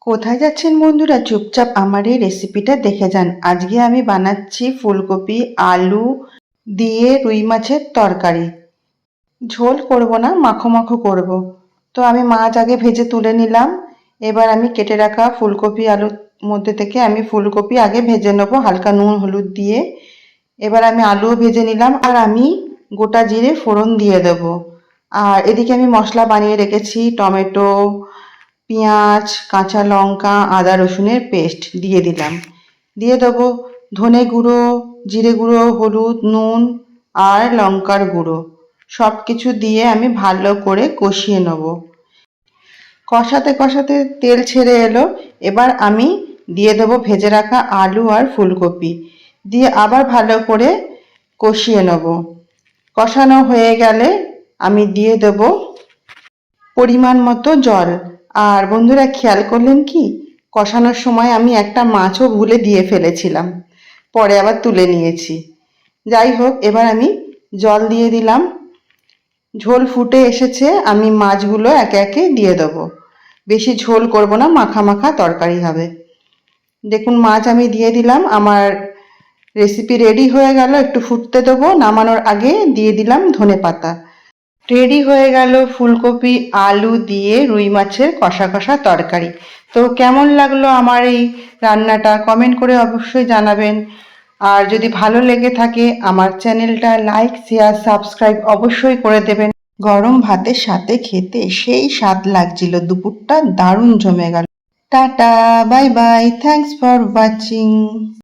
কোথায় যাচ্ছেন বন্ধুরা? চুপচাপ আমার এই রেসিপিটা দেখে যান। আজকে আমি বানাচ্ছি ফুলকপি আলু দিয়ে রুই মাছের তরকারি। ঝোল করব না, মাখো মাখো করব। তো আমি মাছ আগে ভেজে তুলে নিলাম। এবার আমি কেটে রাখা ফুলকপি আলুর মধ্যে থেকে আমি ফুলকপি আগে ভেজে নেবো হালকা নুন হলুদ দিয়ে। এবার আমি আলুও ভেজে নিলাম আর আমি গোটা জিরে ফোড়ন দিয়ে দেবো। আর এদিকে আমি মশলা বানিয়ে রেখেছি, টমেটো, পেঁয়াজ, কাঁচা লঙ্কা, আদা রসুনের পেস্ট দিয়ে দিলাম। দিয়ে দেবো ধনে গুঁড়ো, জিরে গুঁড়ো, হলুদ, নুন আর লঙ্কার গুঁড়ো। সব কিছু দিয়ে আমি ভালো করে কষিয়ে নেব। কষাতে কষাতে তেল ছেড়ে এলো। এবার আমি দিয়ে দেবো ভেজে রাখা আলু আর ফুলকপি দিয়ে আবার ভালো করে কষিয়ে নেব। কষানো হয়ে গেলে আমি দিয়ে দেবো পরিমাণ মতো জল। আর বন্ধুরা খেয়াল করলেন কি, কষানোর সময় আমি একটা মাছও ভুলে দিয়ে ফেলেছিলাম, পরে আবার তুলে নিয়েছি। যাই হোক, এবার আমি জল দিয়ে দিলাম। ঝোল ফুটে এসেছে, আমি মাছগুলো একে একে দিয়ে দেবো। বেশি ঝোল করব না, মাখা মাখা তরকারি হবে। দেখুন মাছ আমি দিয়ে দিলাম। আমার রেসিপি রেডি হয়ে গেল। একটু ফুটতে দেবো। নামানোর আগে দিয়ে দিলাম ধনেপাতা। রেডি হয়ে গেল ফুলকপি আলু দিয়ে রুই মাছের কষা কষা তরকারি। তো কেমন লাগলো আমার এই রান্নাটা কমেন্ট করে অবশ্যই জানাবেন। আর যদি ভালো লেগে থাকে আমার চ্যানেলটা লাইক শেয়ার সাবস্ক্রাইব অবশ্যই করে দেবেন। গরম ভাতের সাথে খেতে সেই স্বাদ লাগছিল। দুপুরটা দারুণ জমে গেল। Tata, bye bye, thanks for watching.